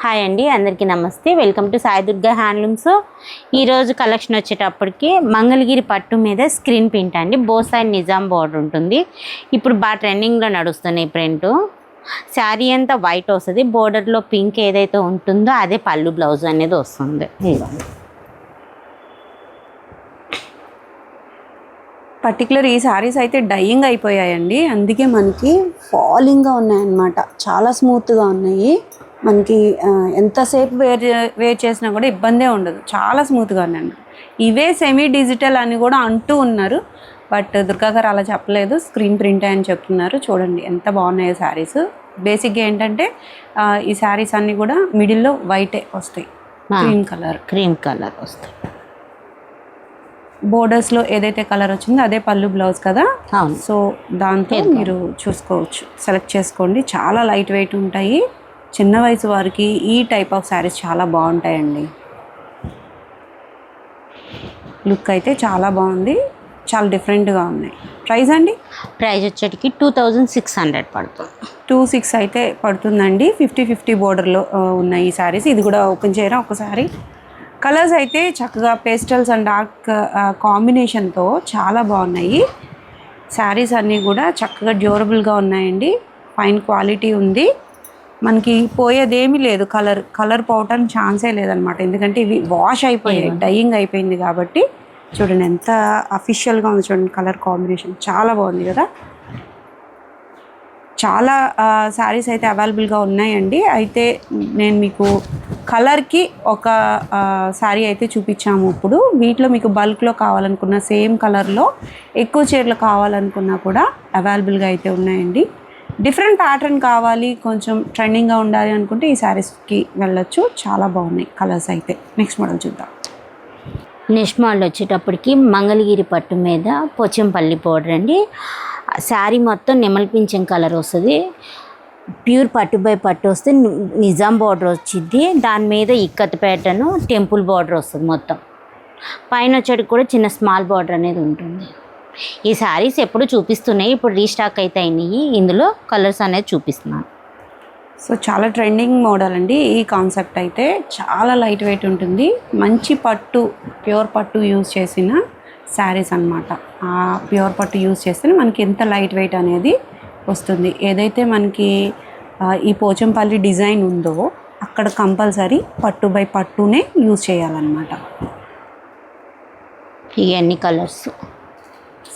Hi అండి, అందరికీ నమస్తే. Welcome to Sai Durga handlooms. ఈరోజు కలెక్షన్ వచ్చేటప్పటికి మంగళగిరి పట్టు మీద స్క్రీన్ ప్రింట్ అండి. బోసాయి నిజాం బోర్డర్ ఉంటుంది. ఇప్పుడు బాగా ట్రెండింగ్లో నడుస్తున్నాయి ప్రింట్. శారీ అంతా వైట్ వస్తుంది, బోర్డర్లో పింక్ ఏదైతే ఉంటుందో అదే పళ్ళు బ్లౌజ్ అనేది వస్తుంది. పర్టికులర్ ఈ శారీస్ అయితే డైయింగ్ అయిపోయాయండి, అందుకే మనకి ఫాలింగ్గా ఉన్నాయన్నమాట. చాలా స్మూత్గా ఉన్నాయి. మనకి ఎంతసేపు వేర్ చేసినా కూడా ఇబ్బందే ఉండదు, చాలా స్మూత్గా ఉన్నాయండి. ఇవే సెమీ డిజిటల్ అని కూడా అంటూ ఉన్నారు, బట్ దుర్గా గారు అలా చెప్పలేదు, స్క్రీన్ ప్రింట్ అని చెప్తున్నారు. చూడండి ఎంత బాగున్నాయో శారీస్. బేసిక్గా ఏంటంటే ఈ శారీస్ అన్నీ కూడా మిడిల్లో వైటే వస్తాయి, క్రీమ్ కలర్ వస్తాయి. బోర్డర్స్లో ఏదైతే కలర్ వచ్చిందో అదే పళ్ళు బ్లౌజ్ కదా. సో దాంతో మీరు చూసుకోవచ్చు, సెలెక్ట్ చేసుకోండి. చాలా లైట్ వెయిట్ ఉంటాయి. చిన్న వయసు వారికి ఈ టైప్ ఆఫ్ శారీస్ చాలా బాగుంటాయండి. లుక్ అయితే చాలా బాగుంది, చాలా డిఫరెంట్గా ఉన్నాయి. ప్రైస్ అండి? ప్రైస్ వచ్చేటికి 2600 పడుతుంది. 26 అయితే పడుతుందండి. 50-50 బోర్డర్లో ఉన్నాయి ఈ శారీస్. ఇది కూడా ఓపెన్ చేయరా ఒకసారి. కలర్స్ అయితే చక్కగా పేస్టల్స్ అండ్ డార్క్ కాంబినేషన్తో చాలా బాగున్నాయి. శారీస్ అన్నీ కూడా చక్కగా డ్యూరబుల్గా ఉన్నాయండి, ఫైన్ క్వాలిటీ ఉంది. మనకి పోయేదేమీ లేదు, కలర్ పోవటానికి ఛాన్సే లేదనమాట. ఎందుకంటే ఇవి వాష్ అయిపోయాయి, డైయింగ్ అయిపోయింది కాబట్టి. చూడండి ఎంత అఫీషియల్గా ఉంది, చూడండి కలర్ కాంబినేషన్ చాలా బాగుంది కదా. చాలా శారీస్ అయితే అవైలబుల్గా ఉన్నాయండి. అయితే నేను మీకు కలర్కి ఒక శారీ అయితే చూపించాము. ఇప్పుడు వీటిలో మీకు బల్క్లో కావాలనుకున్న, సేమ్ కలర్లో ఎక్కువ చీరలు కావాలనుకున్నా కూడా అవైలబుల్గా అయితే ఉన్నాయండి. డిఫరెంట్ ప్యాటర్న్ కావాలి, కొంచెం ట్రెండింగ్గా ఉండాలి అనుకుంటే ఈ శారీస్కి వెళ్ళొచ్చు. చాలా బాగున్నాయి కలర్స్ అయితే. నెక్స్ట్ మోడల్ చూద్దాం. నెక్స్ట్ మోడల్ వచ్చేటప్పటికి మంగళగిరి పట్టు మీద పోచంపల్లి పౌడర్ అండి. శారీ మొత్తం నెమలి పింఛం కలర్ వస్తుంది. ప్యూర్ పట్టు బై పట్టు వస్తే నిజాం బార్డర్ వచ్చింది, దాని మీద ఇక్కత్ ప్యాటర్న్ టెంపుల్ బార్డర్ వస్తుంది. మొత్తం పైన వచ్చేటికి కూడా చిన్న స్మాల్ బార్డర్ అనేది ఉంటుంది. ఈ శారీస్ ఎప్పుడు చూపిస్తున్నాయి, ఇప్పుడు రీస్టాక్ అయితే అయినాయి. ఇందులో కలర్స్ అనేది చూపిస్తున్నాను. సో చాలా ట్రెండింగ్ మోడల్ అండి ఈ కాన్సెప్ట్ అయితే. చాలా లైట్ వెయిట్ ఉంటుంది, మంచి పట్టు, ప్యూర్ పట్టు యూజ్ చేసిన శారీస్ అనమాట. ఆ ప్యూర్ పట్టు యూజ్ చేస్తే మనకి ఎంత లైట్ వెయిట్ అనేది వస్తుంది. ఏదైతే మనకి ఈ పోచంపల్లి డిజైన్ ఉందో అక్కడ కంపల్సరీ పట్టు బై పట్టునే యూజ్ చేయాలన్నమాట. ఇవన్నీ కలర్స్.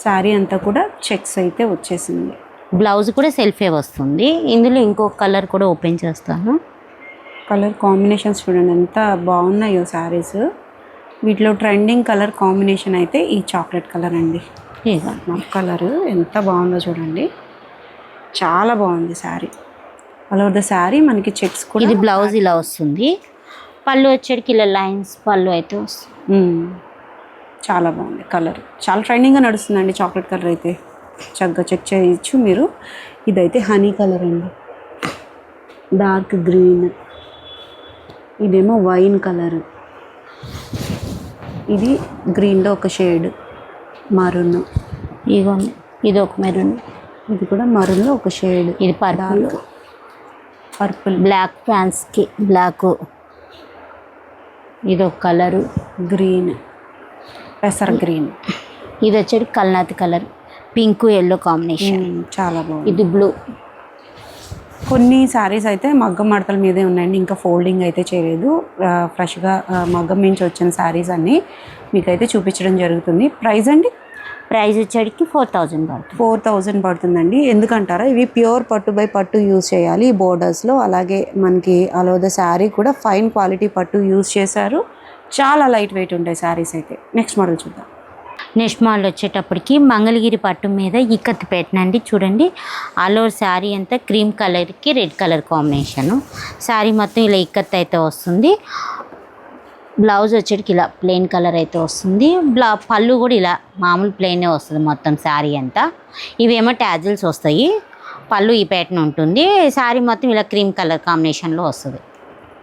శారీ అంతా కూడా చెక్స్ అయితే వచ్చేసింది. బ్లౌజ్ కూడా సెల్ఫే వస్తుంది. ఇందులో ఇంకొక కలర్ కూడా ఓపెన్ చేస్తాను. కలర్ కాంబినేషన్స్ చూడండి ఎంత బాగున్నాయో శారీస్. వీటిలో ట్రెండింగ్ కలర్ కాంబినేషన్ అయితే ఈ చాక్లెట్ కలర్ అండి. మఫ్ కలర్ ఎంత బాగుందో చూడండి, చాలా బాగుంది sari. All over the sari మనకి చెక్స్ కూడా. ఇది బ్లౌజ్ ఇలా వస్తుంది, పళ్ళు వచ్చేటికి ఇలా లైన్స్ పళ్ళు అయితే వస్తుంది. చాలా బాగుంది కలర్, చాలా ట్రెండింగ్గా నడుస్తుందండి చాక్లెట్ కలర్ అయితే. చక్కగా చెక్ చేయొచ్చు మీరు. ఇదైతే హనీ కలర్ అండి, డార్క్ గ్రీన్. ఇదేమో వైన్ కలర్. ఇది గ్రీన్లో ఒక షేడ్ మరూన్. ఇదిగోండి, ఇది ఒక మెరూన్. ఇది కూడా మరూన్లో ఒక షేడ్. ఇది పర్పుల్ బ్లాక్ ప్యాంట్స్కి బ్లాక్. ఇది ఒక కలరు గ్రీన్, పెసర్ గ్రీన్. ఇది వచ్చేది కల్నాతి కలర్, పింక్ ఎల్లో కాంబినేషన్, చాలా బాగుంది. ఇది బ్లూ. కొన్ని శారీస్ అయితే మగ్గం మడతల మీదే ఉన్నాయండి, ఇంకా ఫోల్డింగ్ అయితే చేయలేదు. ఫ్రెష్గా మగ్గం నుంచి వచ్చిన శారీస్ అన్నీ మీకైతే చూపించడం జరుగుతుంది. ప్రైస్ అండి? ప్రైస్ వచ్చేటికి 4000 పడుతుంది. 4000 పడుతుందండి. ఎందుకంటారా, ఇవి ప్యూర్ పట్టు బై పట్టు యూజ్ చేయాలి ఈ బోర్డర్స్లో. అలాగే మనకి ఆల్ ఓవర్ ద శారీ కూడా ఫైన్ క్వాలిటీ పట్టు యూజ్ చేశారు. చాలా లైట్ వెయిట్ ఉంటాయి శారీస్ అయితే. నెక్స్ట్ మోడల్ చూద్దాం. నెక్స్ట్ మోడల్ వచ్చేటప్పటికి మంగళగిరి పట్టు మీద ఇక్కత్ పెట్టినండి. చూడండి, ఆల్ ఓవర్ శారీ అంతా క్రీమ్ కలర్కి రెడ్ కలర్ కాంబినేషను. శారీ మొత్తం ఇలా ఇక్కత్ అయితే వస్తుంది. బ్లౌజ్ వచ్చేటికి ఇలా ప్లెయిన్ కలర్ అయితే వస్తుంది. పళ్ళు కూడా ఇలా మామూలు ప్లెయినే వస్తుంది మొత్తం శారీ అంతా. ఇవేమో ట్యాజిల్స్ వస్తాయి. పళ్ళు ఈ ప్యాటర్న్ ఉంటుంది. శారీ మొత్తం ఇలా క్రీమ్ కలర్ కాంబినేషన్లో వస్తుంది.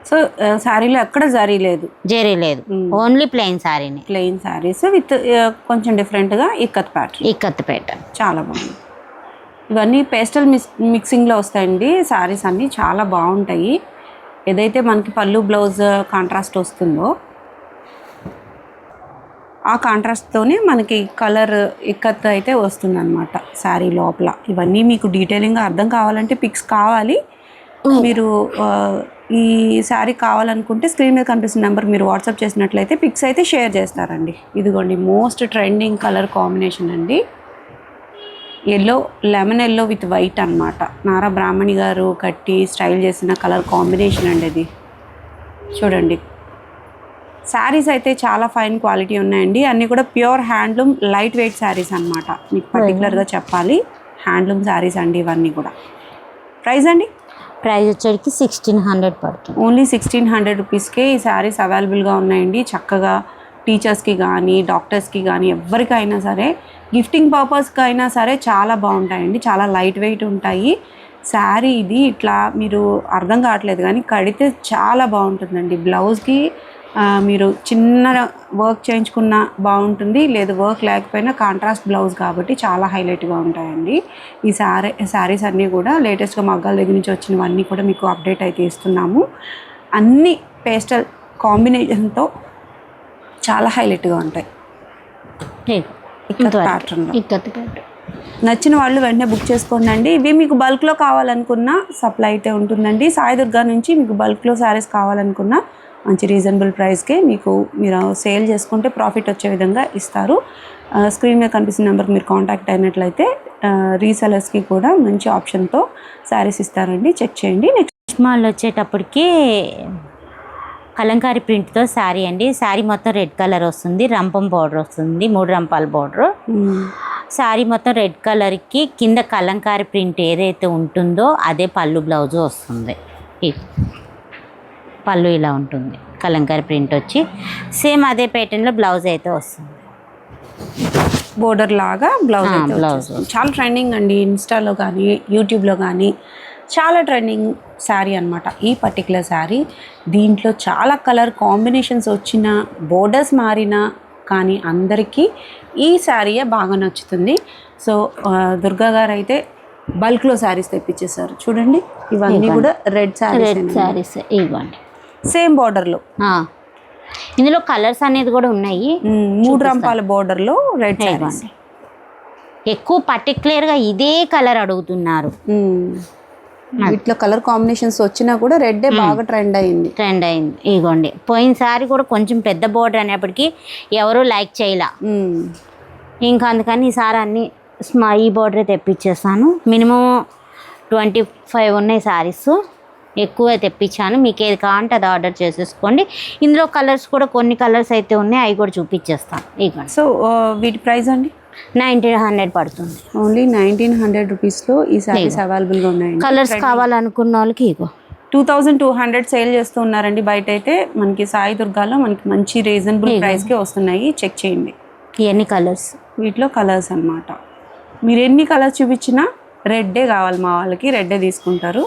సో శారీలో ఎక్కడ జరీ లేదు, ఓన్లీ ప్లెయిన్ శారీని. ప్లెయిన్ శారీస్ విత్ కొంచెం డిఫరెంట్గా ఇక్కత్ ప్యాటర్న్. చాలా బాగుంది. ఇవన్నీ పేస్టల్ మిక్సింగ్లో వస్తాయండి శారీస్ అన్నీ, చాలా బాగుంటాయి. ఏదైతే మనకి పళ్ళు బ్లౌజ్ కాంట్రాస్ట్ వస్తుందో ఆ కాంట్రాస్ట్తోనే మనకి కలర్ ఇక్కత్ అయితే వస్తుందన్నమాట శారీ లోపల. ఇవన్నీ మీకు డీటెయిలింగ్గా అర్థం కావాలంటే పిక్స్ కావాలి. మీరు ఈ శారీ కావాలనుకుంటే స్క్రీన్ మీద కనిపిస్తున్న నెంబర్ మీరు వాట్సాప్ చేసినట్లయితే పిక్స్ అయితే షేర్ చేస్తారండి. ఇదిగోండి మోస్ట్ ట్రెండింగ్ కలర్ కాంబినేషన్ అండి. Yellow, lemon yellow with white అన్నమాట. నారా బ్రాహ్మణి గారు కట్టి స్టైల్ చేసిన కలర్ కాంబినేషన్ అండి ఇది. చూడండి శారీస్ అయితే చాలా ఫైన్ క్వాలిటీ ఉన్నాయండి. అన్నీ కూడా pure handloom light weight saris అన్నమాట. మీకు పర్టికులర్గా చెప్పాలి, హ్యాండ్లూమ్ శారీస్ అండి ఇవన్నీ కూడా. ప్రైస్ అండి? ప్రైస్ వచ్చేటికి 1600 పడుతుంది. ఓన్లీ 1600 రూపీస్కే ఈ శారీస్ అవైలబుల్గా ఉన్నాయండి. చక్కగా టీచర్స్కి కానీ డాక్టర్స్కి కానీ ఎవరికైనా సరే గిఫ్టింగ్ పర్పస్కి అయినా సరే చాలా బాగుంటాయండి. చాలా లైట్ వెయిట్ ఉంటాయి. శారీ ఇది ఇట్లా మీరు అర్థం కావట్లేదు కానీ కడితే చాలా బాగుంటుందండి. బ్లౌజ్కి మీరు చిన్న వర్క్ చేయించుకున్న బాగుంటుంది, లేదు వర్క్ లేకపోయినా కాంట్రాస్ట్ బ్లౌజ్ కాబట్టి చాలా హైలైట్గా ఉంటాయండి. ఈ శారీస్ అన్నీ కూడా లేటెస్ట్గా మగ్గాల దగ్గర నుంచి వచ్చినవన్నీ కూడా మీకు అప్డేట్ అయితే ఇస్తున్నాము. అన్ని పేస్టల్ కాంబినేషన్తో చాలా హైలైట్గా ఉంటాయి. ప్యాటర్న్ నచ్చిన వాళ్ళు వెంటనే బుక్ చేసుకోండి. ఇవి మీకు బల్క్లో కావాలనుకున్న సప్లై అయితే ఉంటుందండి. సాయి దుర్గా నుంచి మీకు బల్క్లో శారీస్ కావాలనుకున్న మంచి రీజనబుల్ ప్రైస్కే మీరు సేల్ చేసుకుంటే ప్రాఫిట్ వచ్చే విధంగా ఇస్తారు. స్క్రీన్ మీద కనిపిస్తున్న నెంబర్కి మీరు కాంటాక్ట్ అయినట్లయితే రీసెలర్స్కి కూడా మంచి ఆప్షన్తో శారీస్ ఇస్తారండి. చెక్ చేయండి. నెక్స్ట్ మాల్ వచ్చేటప్పటికి కలంకారీ ప్రింట్తో శారీ అండి. శారీ మొత్తం రెడ్ కలర్ వస్తుంది, రంపం బార్డర్ వస్తుంది, 3 రంపాల బార్డర్. శారీ మొత్తం రెడ్ కలర్కి కింద కలంకారీ ప్రింట్ ఏదైతే ఉంటుందో అదే పళ్ళు బ్లౌజ్ వస్తుంది. పళ్ళు ఇలా ఉంటుంది, కలంకారీ ప్రింట్ వచ్చి సేమ్ అదే ప్యాటర్న్లో బ్లౌజ్ అయితే వస్తుంది. బోర్డర్ లాగా బ్లౌజ్ చాలా ట్రెండింగ్ అండి. ఇన్స్టాలో కానీ యూట్యూబ్లో కానీ చాలా ట్రెండింగ్ శారీ అనమాట ఈ పర్టికులర్ శారీ. దీంట్లో చాలా కలర్ కాంబినేషన్స్ వచ్చిన, బోర్డర్స్ మారినా కానీ అందరికీ ఈ శారీయే బాగా నచ్చుతుంది. సో దుర్గా గారు అయితే బల్క్లో శారీస్ తెప్పించేశారు. చూడండి ఇవన్నీ కూడా రెడ్ శారీస్ ఇవ్వండి, సేమ్ బోర్డర్లో. ఇందులో కలర్స్ అనేది కూడా ఉన్నాయి. 3 రంపాల బోర్డర్లో రెడ్ శారీస్. ఎక్కువ పర్టికులర్గా ఇదే కలర్ అడుగుతున్నారు. వీటిలో కలర్ కాంబినేషన్స్ వచ్చినా కూడా రెడ్ బాగా ట్రెండ్ అయింది. ఇగోండి పోయినసారి కూడా కొంచెం పెద్ద బోర్డర్ అనేప్పటికీ ఎవరు లైక్ చేయలే. ఇంకా అందుకని ఈసారి అన్ని ఈ బోర్డరే తెప్పించేసాను. మినిమం 25 ఉన్నాయి శారీస్, ఎక్కువ తెప్పించాను. మీకు ఏది కావాలంటే అది ఆర్డర్ చేసేసుకోండి. ఇందులో కలర్స్ కూడా కొన్ని కలర్స్ అయితే ఉన్నాయి, అవి కూడా చూపించేస్తాను. ఇక సో వీటి ప్రైస్ అండి 1900 పడుతుంది. ఓన్లీ 1900 రూపీస్లో ఈ శారీస్ అవైలబుల్గా ఉన్నాయి. కలర్స్ కావాలనుకున్న వాళ్ళకి ఇగో 2200 సేల్ చేస్తూ ఉన్నారండి. బయట అయితే మనకి సాయి దుర్గాలో మనకి మంచి రీజనబుల్ ప్రైస్కే వస్తున్నాయి. చెక్ చేయండి. ఎన్ని కలర్స్, వీటిలో కలర్స్ అన్నమాట. మీరు ఎన్ని కలర్స్ చూపించినా రెడ్డే కావాలి, మా వాళ్ళకి రెడ్డే తీసుకుంటారు.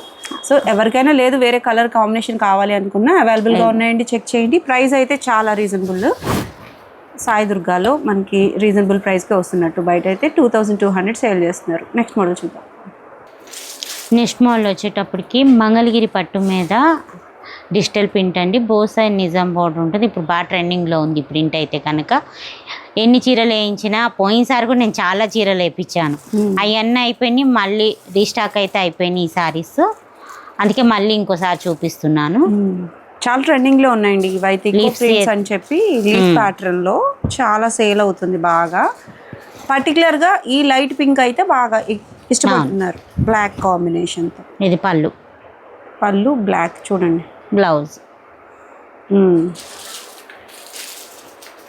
సో ఎవరికైనా లేదు వేరే కలర్ కాంబినేషన్ కావాలి అనుకున్నా అవైలబుల్గా ఉన్నాయండి. చెక్ చేయండి. ప్రైస్ అయితే చాలా రీజనబుల్. సాయి దుర్గాలో మనకి రీజనబుల్ ప్రైస్కే వస్తున్నట్టు, బయట అయితే 2200 సేల్ చేస్తున్నారు. నెక్స్ట్ మోడల్ చూద్దాం. నెక్స్ట్ మోడల్ వచ్చేటప్పటికి మంగళగిరి పట్టు మీద డిజిటల్ ప్రింట్ అండి. బోసై నిజాం బోర్డర్ ఉంటుంది. ఇప్పుడు బాగా ట్రెండింగ్లో ఉంది ప్రింట్ అయితే కనుక. ఎన్ని చీరలు వేయించినా, పోయినసారి కూడా నేను చాలా చీరలు వేయించాను, అవన్నీ అయిపోయినాయి. మళ్ళీ రీస్టాక్ అయితే అయిపోయినాయి ఈ శారీస్. అందుకే మళ్ళీ ఇంకోసారి చూపిస్తున్నాను. చాలా ట్రెండింగ్లో ఉన్నాయండి ఇవైతే. ప్రింట్స్ అని చెప్పి లీఫ్ ప్యాటర్న్లో చాలా సేల్ అవుతుంది బాగా. పర్టికులర్గా ఈ లైట్ పింక్ అయితే బాగా ఇష్టపడుతున్నారు, బ్లాక్ కాంబినేషన్తో. ఇది పళ్ళు బ్లాక్. చూడండి బ్లౌజ్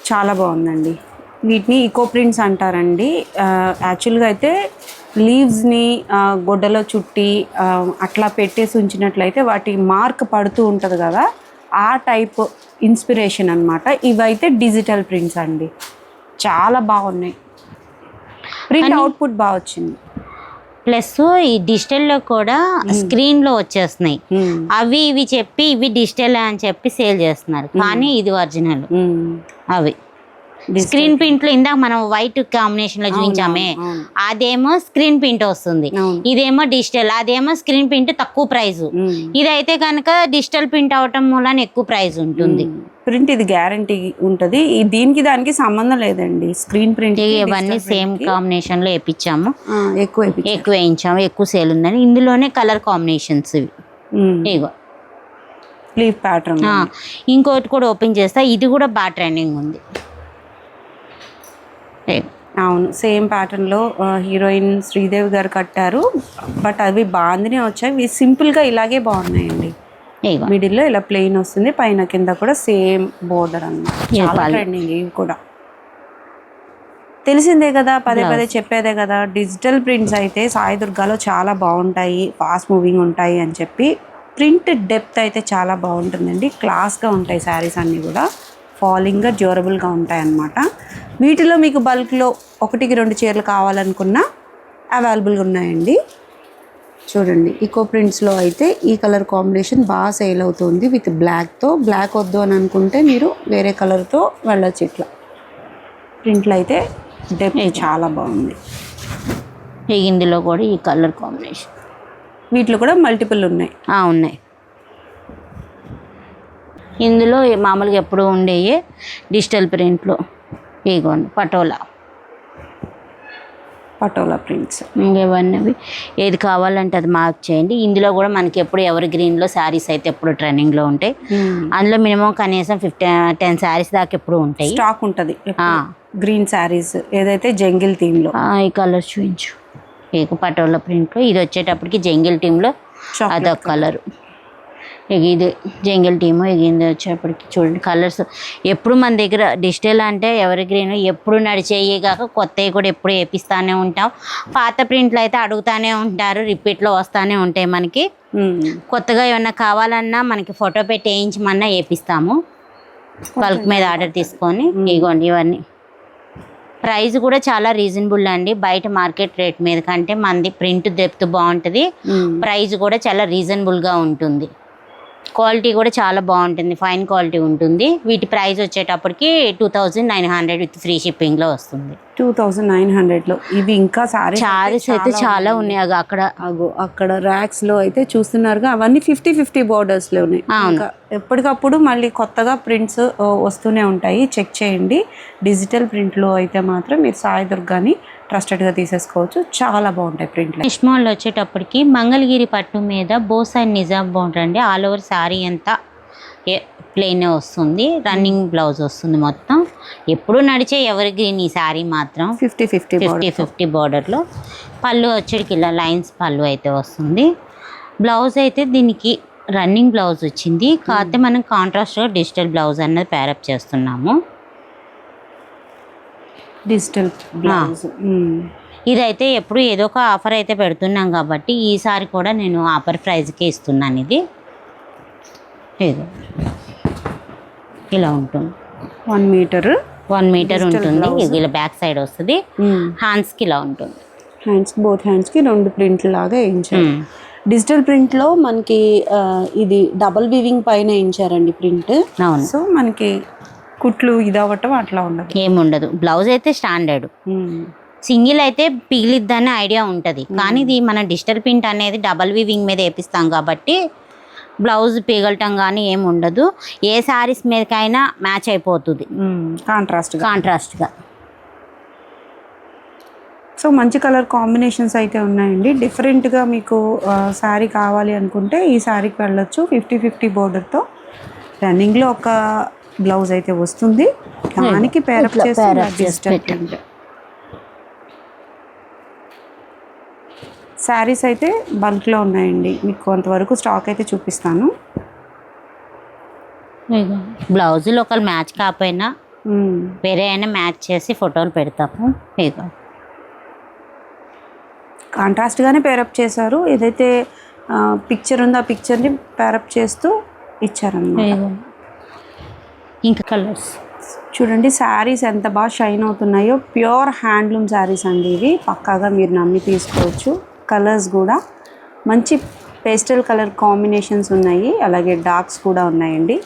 చాలా బాగుందండి. వీటిని ఈకో ప్రింట్స్ అంటారండి. యాక్చువల్గా అయితే లీవ్స్ని గొడ్డలో చుట్టి అట్లా పెట్టేసి ఉంచినట్లయితే వాటి మార్క్ పడుతూ ఉంటుంది కదా, ఆ టైప్ ఇన్స్పిరేషన్ అనమాట. ఇవైతే డిజిటల్ ప్రింట్స్ అండి, చాలా బాగున్నాయి. ప్రింట్ అవుట్పుట్ బాగా వచ్చింది. ప్లస్ ఈ డిజిటల్లో కూడా స్క్రీన్లో వచ్చేస్తున్నాయి. అవి ఇవి చెప్పి ఇవి డిజిటల్ అని చెప్పి సేల్ చేస్తున్నారు, కానీ ఇది ఒరిజినల్. అవి స్క్రీన్ ప్రింట్ లో ఇందాక మనం వైట్ కాంబినేషన్ లో చూపించామే, అదేమో స్క్రీన్ ప్రింట్ వస్తుంది, ఇదేమో డిజిటల్, అదేమో స్క్రీన్ ప్రింట్ తక్కువ ప్రైస్. ఇదైతే కనుక డిజిటల్ ప్రింట్ అవటం మూలన ఎక్కువ ప్రైస్ ఉంటుంది. ప్రింట్ ఇది గ్యారంటీ ఉంటుంది, దీనికి దానికి సంబంధం లేదండి. స్క్రీన్ ప్రింట్ ఇవన్నీ సేమ్ కాంబినేషన్ లో వేయించాము, ఎక్కువ వేయించాము, ఎక్కువ సేల్ ఉందని. ఇందులోనే కలర్ కాంబినేషన్స్ ఇవి. ఇగో లీఫ్ ప్యాటర్న్. ఇంకోటి కూడా ఓపెన్ చేస్తా, ఇది కూడా బాగా ట్రెండింగ్ ఉంది. అవును, సేమ్ ప్యాటర్న్లో హీరోయిన్ శ్రీదేవి గారు కట్టారు, బట్ అవి బాగానే వచ్చాయి. ఇవి సింపుల్గా ఇలాగే బాగున్నాయండి. మిడిల్లో ఇలా ప్లెయిన్ వస్తుంది, పైన కింద కూడా సేమ్ బోర్డర్ అన్నమాట. ట్రెండింగ్ ఇవి కూడా తెలిసిందే కదా, పదే పదే చెప్పేదే కదా. డిజిటల్ ప్రింట్స్ అయితే సాయి దుర్గాలో చాలా బాగుంటాయి, ఫాస్ట్ మూవింగ్ ఉంటాయి అని చెప్పి. ప్రింట్ డెప్త్ అయితే చాలా బాగుంటుందండి, క్లాస్గా ఉంటాయి శారీస్ అన్నీ కూడా, ఫాలింగ్గా డ్యూరబుల్గా ఉంటాయి అన్నమాట. వీటిలో మీకు బల్క్లో 1-2 చీరలు కావాలనుకున్నా అవైలబుల్గా ఉన్నాయండి. చూడండి, ఈకో ప్రింట్స్లో అయితే ఈ కలర్ కాంబినేషన్ బాగా సేల్ అవుతుంది విత్ బ్లాక్తో. బ్లాక్ వద్దు అని అనుకుంటే మీరు వేరే కలర్తో వెళ్ళొచ్చు. ఇట్లా ప్రింట్లో అయితే డెప్త్ చాలా బాగుంది. ఇందులో కూడా ఈ కలర్ కాంబినేషన్, వీటిలో కూడా మల్టిపుల్ ఉన్నాయి. ఉన్నాయి. ఇందులో మామూలుగా ఎప్పుడు ఉండేవి డిజిటల్ ప్రింట్లో ఇగోండి పటోలా ప్రింట్స్. ఇవన్నీ ఏది కావాలంటే అది మార్క్ చేయండి. ఇందులో కూడా మనకి ఎప్పుడు ఎవర్ గ్రీన్లో శారీస్ అయితే ఎప్పుడు ట్రెండింగ్లో ఉంటాయి. అందులో మినిమం కనీసం 10 శారీస్ దాకా ఎప్పుడు ఉంటాయి, స్టాక్ ఉంటుంది. గ్రీన్ శారీస్ ఏదైతే జంగిల్ థీమ్లో. ఈ కలర్ చూపించు, పటోలా ప్రింట్లో. ఇది వచ్చేటప్పటికి జంగిల్ థీమ్లో అదొక కలరు. ఇది జంగిల్ టీము. ఇది వచ్చేప్పటికి చూడండి కలర్స్ ఎప్పుడు మన దగ్గర డిజిటల్ అంటే ఎవరి గ్రీన్ ఎప్పుడు నడిచేయి కాక కొత్తవి కూడా ఎప్పుడు వేపిస్తూనే ఉంటాం. పాత ప్రింట్లు అయితే అడుగుతూనే ఉంటారు, రిపీట్లో వస్తూనే ఉంటాయి. మనకి కొత్తగా ఏమన్నా కావాలన్నా మనకి ఫోటో పెట్టి వేయించమన్నా వేపిస్తాము, బల్క్ మీద ఆర్డర్ తీసుకొని. ఇగోండి ఇవన్నీ ప్రైస్ కూడా చాలా రీజనబుల్ అండి, బయట మార్కెట్ రేట్ మీద కంటే మనది ప్రింట్ డెప్త్ బాగుంటుంది, ప్రైస్ కూడా చాలా రీజనబుల్గా ఉంటుంది. క్వాలిటీ కూడా చాలా బాగుంటుంది, ఫైన్ క్వాలిటీ ఉంటుంది. వీటి ప్రైస్ వచ్చేటప్పటికి 2900 విత్ ఫ్రీ షిప్పింగ్లో వస్తుంది. 2900లో ఇవి ఇంకా శారీస్ అయితే చాలా ఉన్నాయి. అక్కడ ర్యాక్స్లో అయితే చూస్తున్నారుగా, అవన్నీ 50-50 బోర్డర్స్లో ఉన్నాయి. ఎప్పటికప్పుడు మళ్ళీ కొత్తగా ప్రింట్స్ వస్తూనే ఉంటాయి, చెక్ చేయండి. డిజిటల్ ప్రింట్లో అయితే మాత్రం మీరు సాయి దుర్గాని ట్రస్టెడ్గా తీసేసుకోవచ్చు, చాలా బాగుంటాయి ప్రింట్లు. నిష్మాల్లో వచ్చేటప్పటికి మంగళగిరి పట్టు మీద బోస్ అండ్ నిజాం బోర్డర్ అండి. ఆల్ ఓవర్ శారీ అంతా ప్లెయిన్ వస్తుంది, రన్నింగ్ బ్లౌజ్ వస్తుంది మొత్తం. ఎప్పుడు నడిచే ఎవరి గ్రీన్ ఈ శారీ మాత్రం 50-50 బోర్డర్లో. పళ్ళు వచ్చేటికి ఇలా లైన్స్ పళ్ళు అయితే వస్తుంది. బ్లౌజ్ అయితే దీనికి రన్నింగ్ బ్లౌజ్ వచ్చింది, కాకపోతే మనం కాంట్రాస్ట్గా డిజిటల్ బ్లౌజ్ అన్నది ప్యారప్ చేస్తున్నాము. డిజిటల్ బ్లౌజ్ ఇదైతే ఎప్పుడు ఏదో ఒక ఆఫర్ అయితే పెడుతున్నాం కాబట్టి ఈసారి కూడా నేను ఆఫర్ ప్రైస్కే ఇస్తున్నాను. ఇది ఇలా ఉంటుంది, 1 మీటర్ ఉంటుంది. ఇలా బ్యాక్ సైడ్ వస్తుంది, హ్యాండ్స్కి ఇలా ఉంటుంది. బోత్ హ్యాండ్స్కి 2 ప్రింట్లు లాగా వేయించారు. డిజిటల్ ప్రింట్లో మనకి ఇది డబల్ వీవింగ్ పైన వేయించారండి ప్రింట్. అవును, సో మనకి కుట్లు ఇదవటం అట్లా ఉండదు, ఏముండదు. బ్లౌజ్ అయితే స్టాండర్డ్, సింగిల్ అయితే పిగిలిద్దని ఐడియా ఉంటుంది. కానీ ఇది మన డిజిటల్ ప్రింట్ అనేది డబల్ వీవింగ్ మీద వేపిస్తాం కాబట్టి బ్లౌజ్ పిగలటం కానీ ఏమి ఉండదు. ఏ శారీస్ మీదకైనా మ్యాచ్ అయిపోతుంది కాంట్రాస్ట్గా. సో మంచి కలర్ కాంబినేషన్స్ అయితే ఉన్నాయండి. డిఫరెంట్గా మీకు శారీ కావాలి అనుకుంటే ఈ శారీకి వెళ్ళొచ్చు. 50-50 బోర్డర్తో రన్నింగ్లో ఒక బ్లౌజ్ అయితే వస్తుంది, దానికి పేరప్ చేసి డిజిటల్ ప్రింట్. శారీస్ అయితే బల్క్లో ఉన్నాయండి, మీకు కొంతవరకు స్టాక్ అయితే చూపిస్తాను. బ్లౌజులు ఒకళ్ళు మ్యాచ్ కాకపోయినా వేరే అయినా మ్యాచ్ చేసి ఫోటోలు పెడతాము. కాంట్రాస్ట్గానే పేరప్ చేశారు, ఏదైతే పిక్చర్ ఉందో ఆ పిక్చర్ని పేరప్ చేస్తూ ఇచ్చారన్నమాట. ఇంకా కలర్స్ చూడండి, శారీస్ ఎంత బాగా షైన్ అవుతున్నాయో. ప్యూర్ హ్యాండ్లూమ్ శారీస్ అండి ఇవి, పక్కాగా మీరు నమ్మి తీసుకోవచ్చు. కలర్స్ కూడా మంచి పేస్టల్ కలర్ కాంబినేషన్స్ ఉన్నాయి, అలాగే డార్క్స్ కూడా ఉన్నాయండి.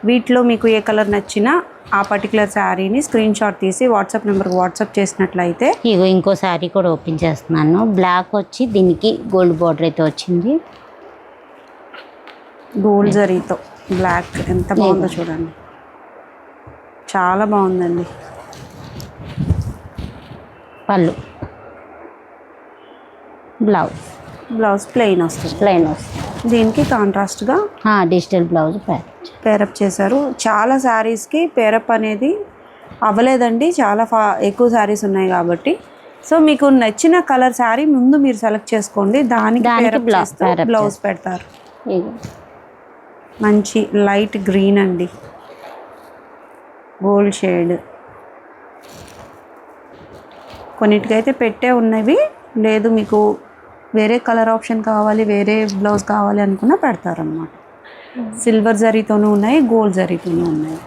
వీటిలో మీకు ఏ కలర్ నచ్చినా ఆ పర్టికులర్ శారీని స్క్రీన్ షాట్ తీసి వాట్సాప్ నెంబర్కి వాట్సాప్ చేసినట్లయితే ఇగో ఇంకో శారీ కూడా ఓపెన్ చేస్తున్నాను. బ్లాక్ వచ్చి దీనికి గోల్డ్ బార్డర్ అయితే వచ్చింది. గోల్డ్ జరీతో బ్లాక్ ఎంత బాగుందో చూడండి, చాలా బాగుందండి. పళ్ళు, బ్లౌజ్ ప్లెయిన్ వస్తుంది. ప్లెయిన్ వస్తుంది. దీనికి కాంట్రాస్ట్గా డిజిటల్ బ్లౌజ్ పేరప్ చేశారు. చాలా శారీస్కి పేరప్ అనేది అవ్వలేదండి, చాలా ఎక్కువ శారీస్ ఉన్నాయి కాబట్టి. సో మీకు నచ్చిన కలర్ శారీ ముందు మీరు సెలెక్ట్ చేసుకోండి, దానికి బ్లౌజ్ పెడతారు. మంచి లైట్ గ్రీన్ అండి, గోల్డ్ షేడ్. కొన్నిటికైతే పెట్టే ఉన్నవి, లేదు మీకు వేరే కలర్ ఆప్షన్ కావాలి, వేరే బ్లౌజ్ కావాలి అనుకున్నా పెడతారన్నమాట. సిల్వర్ జరీతోనూ ఉన్నాయి, గోల్డ్ జరీతోనూ ఉన్నాయి.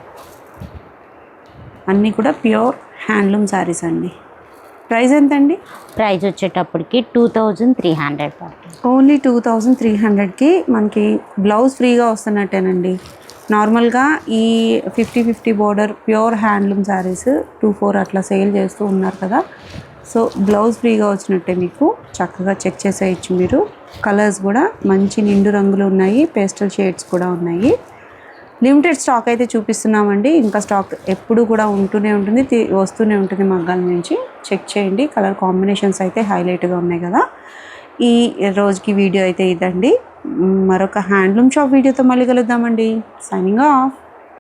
అన్నీ కూడా ప్యూర్ హ్యాండ్లూమ్ శారీస్ అండి. ప్రైస్ ఎంతండి? ప్రైస్ వచ్చేటప్పటికి 2300 పడుతుంది. ఓన్లీ 2300కి మనకి బ్లౌజ్ ఫ్రీగా వస్తున్నట్టేనండి. నార్మల్గా ఈ 50-50 బోర్డర్ ప్యూర్ హ్యాండ్లూమ్ శారీస్ 2-4 అట్లా సేల్ చేస్తూ ఉన్నారు కదా. సో బ్లౌజ్ ఫ్రీగా వచ్చినట్టే, మీకు చక్కగా చెక్ చేసేయచ్చు మీరు. కలర్స్ కూడా మంచి నిండు రంగులు ఉన్నాయి, పేస్టల్ షేడ్స్ కూడా ఉన్నాయి. లిమిటెడ్ స్టాక్ అయితే చూపిస్తున్నామండి, ఇంకా స్టాక్ ఎప్పుడు కూడా ఉంటూనే ఉంటుంది, వస్తూనే ఉంటుంది మగ్గాల నుంచి. చెక్ చేయండి, కలర్ కాంబినేషన్స్ అయితే హైలైట్గా ఉన్నాయి కదా. ఈ రోజుకి వీడియో అయితే ఇదండి. మరొక హ్యాండ్లూమ్ షాప్ వీడియోతో మళ్ళీ కలుద్దామండి. Signing off.